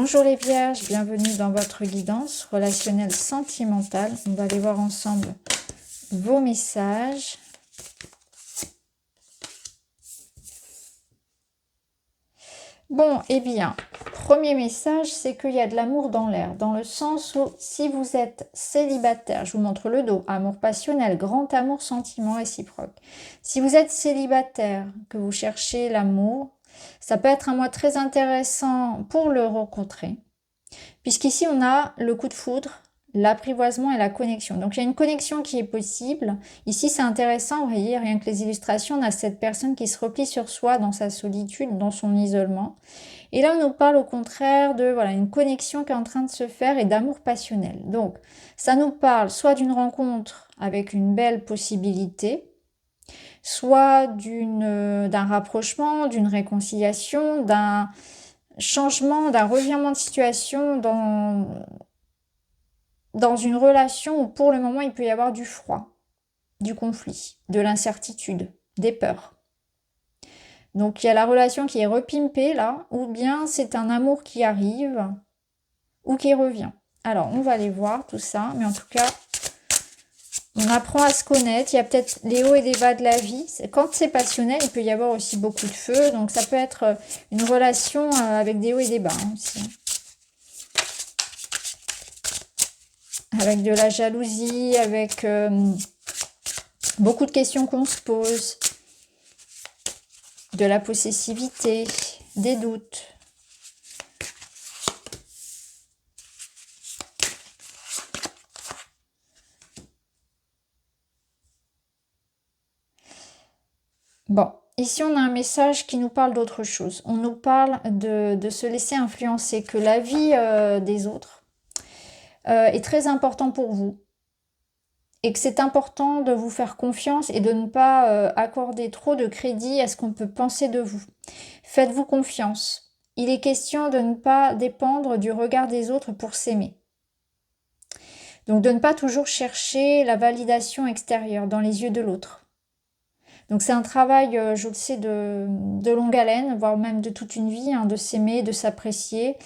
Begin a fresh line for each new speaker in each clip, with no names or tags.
Bonjour les Vierges, bienvenue dans votre guidance relationnelle sentimentale. On va aller voir ensemble vos messages. Bon, eh bien, premier message, c'est qu'il y a de l'amour dans l'air, dans le sens où si vous êtes célibataire, je vous montre le dos, amour passionnel, grand amour, sentiment réciproque. Si vous êtes célibataire, que vous cherchez l'amour, ça peut être un mois très intéressant pour le rencontrer. Puisqu'ici, on a le coup de foudre, l'apprivoisement et la connexion. Donc, il y a une connexion qui est possible. Ici, c'est intéressant, vous voyez, rien que les illustrations, on a cette personne qui se replie sur soi dans sa solitude, dans son isolement. Et là, on nous parle au contraire de voilà, une connexion qui est en train de se faire et d'amour passionnel. Donc, ça nous parle soit d'une rencontre avec une belle possibilité, soit d'un rapprochement, d'une réconciliation, d'un changement, d'un revirement de situation dans une relation où pour le moment il peut y avoir du froid, du conflit, de l'incertitude, des peurs. Donc il y a la relation qui est repimpée là, ou bien c'est un amour qui arrive ou qui revient. Alors on va aller voir tout ça, mais en tout cas on apprend à se connaître. Il y a peut-être les hauts et les bas de la vie. Quand c'est passionnel, il peut y avoir aussi beaucoup de feu. Donc ça peut être une relation avec des hauts et des bas aussi. Avec de la jalousie, avec beaucoup de questions qu'on se pose, de la possessivité, des doutes. Bon, ici on a un message qui nous parle d'autre chose. On nous parle de se laisser influencer, que la vie des autres est très important pour vous. Et que c'est important de vous faire confiance et de ne pas accorder trop de crédit à ce qu'on peut penser de vous. Faites-vous confiance. Il est question de ne pas dépendre du regard des autres pour s'aimer. Donc de ne pas toujours chercher la validation extérieure dans les yeux de l'autre. Donc c'est un travail, je le sais, de longue haleine, voire même de toute une vie, de s'aimer, de s'apprécier.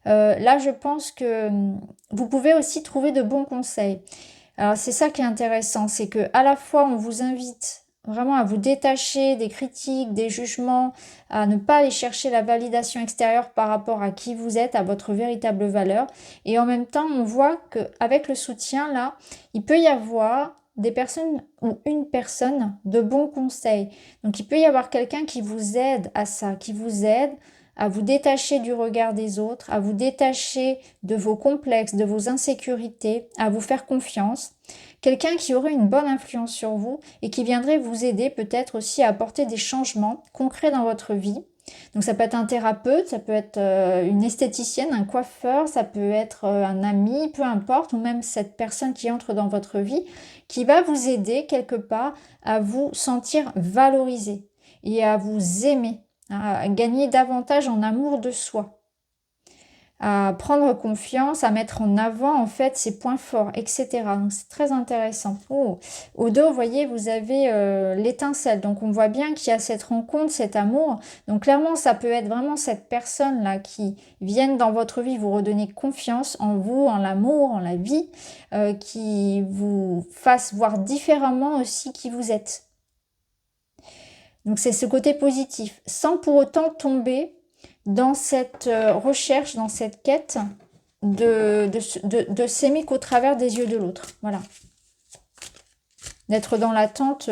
Là, je pense que vous pouvez aussi trouver de bons conseils. Alors c'est ça qui est intéressant, c'est que à la fois on vous invite vraiment à vous détacher des critiques, des jugements, à ne pas aller chercher la validation extérieure par rapport à qui vous êtes, à votre véritable valeur. Et en même temps, on voit qu'avec le soutien, là, il peut y avoir des personnes ou une personne de bons conseils. Donc il peut y avoir quelqu'un qui vous aide à ça, qui vous aide à vous détacher du regard des autres, à vous détacher de vos complexes, de vos insécurités, à vous faire confiance. Quelqu'un qui aurait une bonne influence sur vous et qui viendrait vous aider peut-être aussi à apporter des changements concrets dans votre vie. Donc ça peut être un thérapeute, ça peut être une esthéticienne, un coiffeur, ça peut être un ami, peu importe, ou même cette personne qui entre dans votre vie, qui va vous aider quelque part à vous sentir valorisé et à vous aimer, à gagner davantage en amour de soi, à prendre confiance, à mettre en avant en fait ses points forts, etc. Donc c'est très intéressant. Oh. Au dos, vous voyez, vous avez l'étincelle. Donc on voit bien qu'il y a cette rencontre, cet amour. Donc clairement, ça peut être vraiment cette personne-là qui vienne dans votre vie vous redonner confiance en vous, en l'amour, en la vie, qui vous fasse voir différemment aussi qui vous êtes. Donc c'est ce côté positif, sans pour autant tomber dans cette recherche, dans cette quête de s'aimer qu'au travers des yeux de l'autre. Voilà. D'être dans l'attente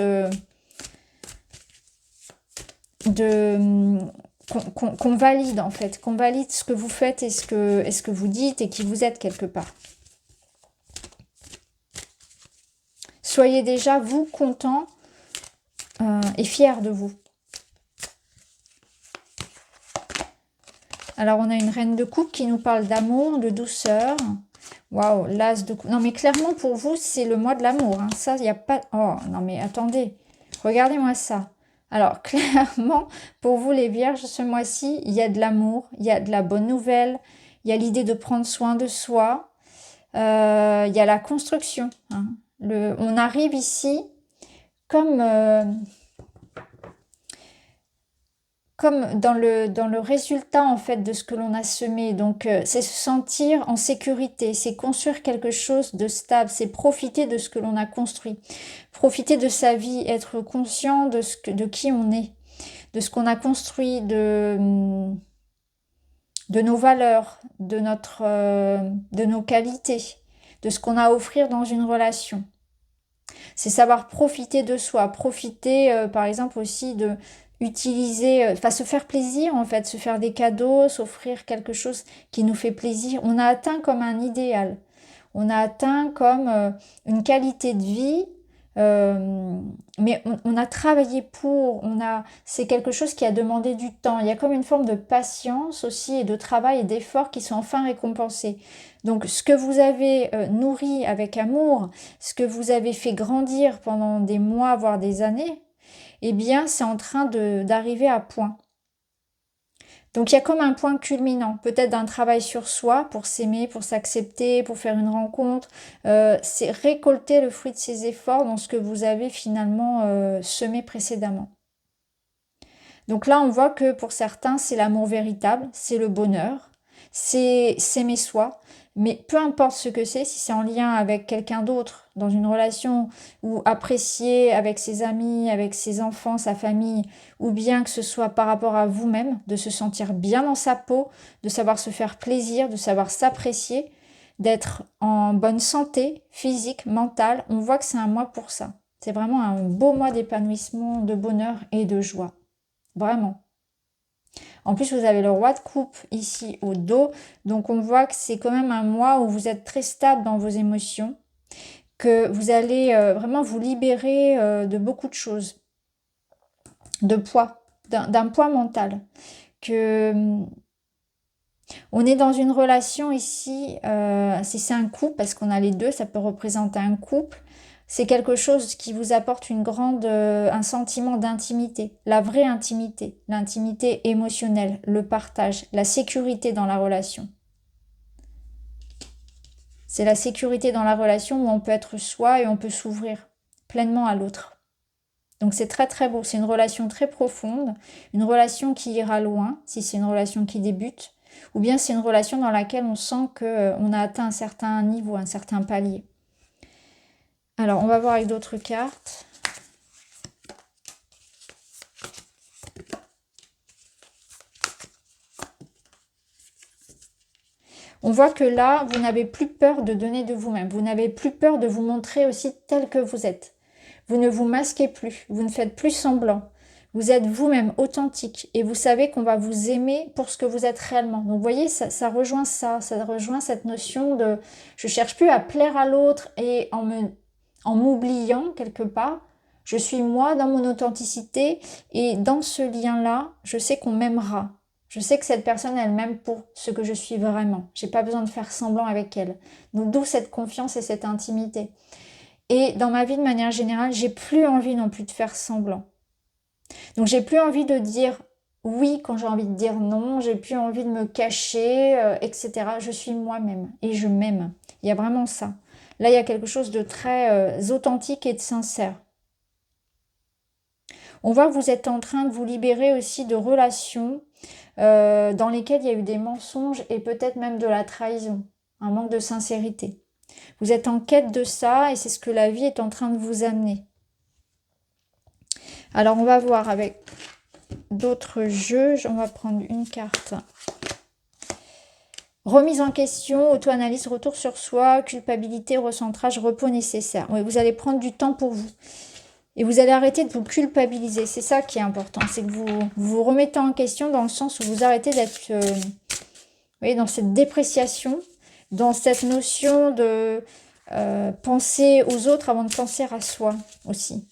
qu'on valide en fait, qu'on valide ce que vous faites et ce que vous dites et qui vous êtes quelque part. Soyez déjà, vous, content et fier de vous. Alors, on a une reine de coupe qui nous parle d'amour, de douceur. Waouh, l'as de coupe. Non, mais clairement, pour vous, c'est le mois de l'amour. Ça, il n'y a pas... Oh, non, mais attendez. Regardez-moi ça. Alors, clairement, pour vous, les vierges, ce mois-ci, il y a de l'amour, il y a de la bonne nouvelle, il y a l'idée de prendre soin de soi, il y a la construction. On arrive ici comme... comme dans le résultat en fait de ce que l'on a semé. Donc c'est se sentir en sécurité, c'est construire quelque chose de stable, c'est profiter de ce que l'on a construit, profiter de sa vie, être conscient de qui on est, de ce qu'on a construit, de nos valeurs, de nos qualités, de ce qu'on a à offrir dans une relation. C'est savoir profiter de soi, profiter par exemple aussi de utiliser, enfin se faire plaisir en fait, se faire des cadeaux, s'offrir quelque chose qui nous fait plaisir. On a atteint comme un idéal, on a atteint comme une qualité de vie, mais on a travaillé pour, c'est quelque chose qui a demandé du temps. Il y a comme une forme de patience aussi et de travail et d'effort qui sont enfin récompensés. Donc ce que vous avez nourri avec amour, ce que vous avez fait grandir pendant des mois, voire des années, eh bien c'est en train d'arriver à point. Donc il y a comme un point culminant, peut-être d'un travail sur soi pour s'aimer, pour s'accepter, pour faire une rencontre. C'est récolter le fruit de ses efforts dans ce que vous avez finalement semé précédemment. Donc là, on voit que pour certains, c'est l'amour véritable, c'est le bonheur, c'est s'aimer soi. Mais peu importe ce que c'est, si c'est en lien avec quelqu'un d'autre, dans une relation, ou apprécié avec ses amis, avec ses enfants, sa famille, ou bien que ce soit par rapport à vous-même, de se sentir bien dans sa peau, de savoir se faire plaisir, de savoir s'apprécier, d'être en bonne santé physique, mentale, on voit que c'est un mois pour ça. C'est vraiment un beau mois d'épanouissement, de bonheur et de joie. Vraiment. En plus, vous avez le roi de coupe ici au dos. Donc, on voit que c'est quand même un mois où vous êtes très stable dans vos émotions. Que vous allez vraiment vous libérer de beaucoup de choses. De poids. D'un poids mental. On est dans une relation ici. Si c'est un couple, parce qu'on a les deux, ça peut représenter un couple. C'est quelque chose qui vous apporte un sentiment d'intimité, la vraie intimité, l'intimité émotionnelle, le partage, la sécurité dans la relation. C'est la sécurité dans la relation où on peut être soi et on peut s'ouvrir pleinement à l'autre. Donc c'est très très beau, c'est une relation très profonde, une relation qui ira loin, si c'est une relation qui débute, ou bien c'est une relation dans laquelle on sent qu'on a atteint un certain niveau, un certain palier. Alors, on va voir avec d'autres cartes. On voit que là, vous n'avez plus peur de donner de vous-même. Vous n'avez plus peur de vous montrer aussi tel que vous êtes. Vous ne vous masquez plus. Vous ne faites plus semblant. Vous êtes vous-même authentique. Et vous savez qu'on va vous aimer pour ce que vous êtes réellement. Donc, vous voyez, ça rejoint ça. Ça rejoint cette notion de... Je ne cherche plus à plaire à l'autre et en m'oubliant quelque part, je suis moi dans mon authenticité et dans ce lien-là, je sais qu'on m'aimera. Je sais que cette personne, elle m'aime pour ce que je suis vraiment. J'ai pas besoin de faire semblant avec elle. Donc d'où cette confiance et cette intimité. Et dans ma vie de manière générale, j'ai plus envie non plus de faire semblant. Donc j'ai plus envie de dire oui quand j'ai envie de dire non. J'ai plus envie de me cacher, etc. Je suis moi-même et je m'aime. Il y a vraiment ça. Là, il y a quelque chose de très authentique et de sincère. On voit que vous êtes en train de vous libérer aussi de relations dans lesquelles il y a eu des mensonges et peut-être même de la trahison, un manque de sincérité. Vous êtes en quête de ça et c'est ce que la vie est en train de vous amener. Alors, on va voir avec d'autres jeux. On va prendre une carte. Remise en question, auto-analyse, retour sur soi, culpabilité, recentrage, repos nécessaire. Oui, vous allez prendre du temps pour vous. Et vous allez arrêter de vous culpabiliser. C'est ça qui est important. C'est que vous vous remettez en question dans le sens où vous arrêtez d'être dans cette dépréciation, dans cette notion de penser aux autres avant de penser à soi aussi.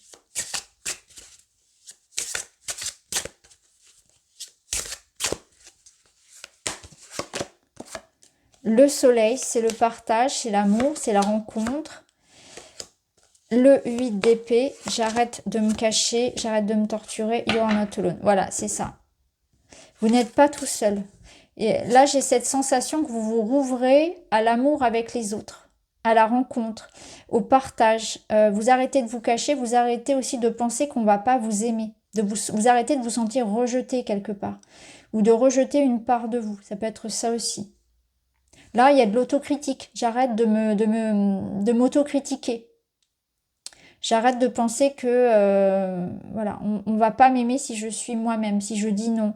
Le soleil, c'est le partage, c'est l'amour, c'est la rencontre. Le 8 d'épée, j'arrête de me cacher, j'arrête de me torturer, you are not alone. Voilà, c'est ça. Vous n'êtes pas tout seul. Et là, j'ai cette sensation que vous vous rouvrez à l'amour avec les autres, à la rencontre, au partage. Vous arrêtez de vous cacher, vous arrêtez aussi de penser qu'on ne va pas vous aimer. de vous arrêter de vous sentir rejeté quelque part, ou de rejeter une part de vous. Ça peut être ça aussi. Là, il y a de l'autocritique. J'arrête de m'autocritiquer. J'arrête de penser que voilà, on va pas m'aimer si je suis moi-même, si je dis non,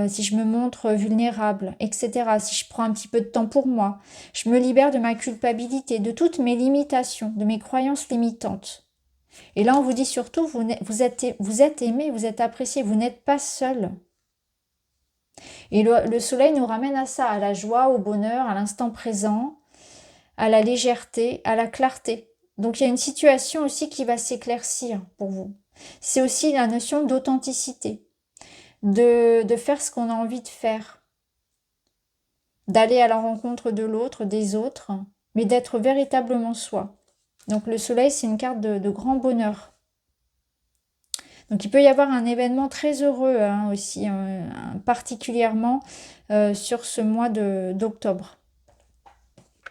si je me montre vulnérable, etc. Si je prends un petit peu de temps pour moi. Je me libère de ma culpabilité, de toutes mes limitations, de mes croyances limitantes. Et là, on vous dit surtout, vous êtes aimé, vous êtes apprécié, vous n'êtes pas seul. Et le soleil nous ramène à ça, à la joie, au bonheur, à l'instant présent, à la légèreté, à la clarté. Donc il y a une situation aussi qui va s'éclaircir pour vous. C'est aussi la notion d'authenticité, de faire ce qu'on a envie de faire, d'aller à la rencontre de l'autre, des autres, mais d'être véritablement soi. Donc le soleil, c'est une carte de grand bonheur. Donc il peut y avoir un événement très heureux aussi, particulièrement sur ce mois d'octobre.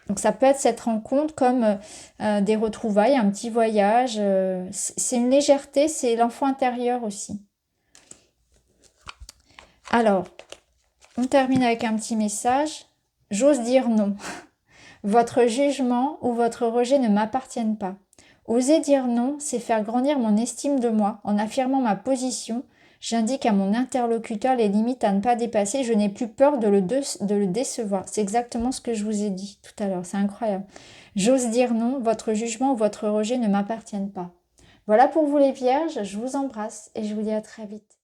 Donc ça peut être cette rencontre comme des retrouvailles, un petit voyage. C'est une légèreté, c'est l'enfant intérieur aussi. Alors, on termine avec un petit message. J'ose dire non. Votre jugement ou votre rejet ne m'appartiennent pas. Oser dire non, c'est faire grandir mon estime de moi. En affirmant ma position, j'indique à mon interlocuteur les limites à ne pas dépasser. Je n'ai plus peur de le décevoir. C'est exactement ce que je vous ai dit tout à l'heure. C'est incroyable. J'ose dire non, votre jugement ou votre rejet ne m'appartiennent pas. Voilà pour vous les vierges. Je vous embrasse et je vous dis à très vite.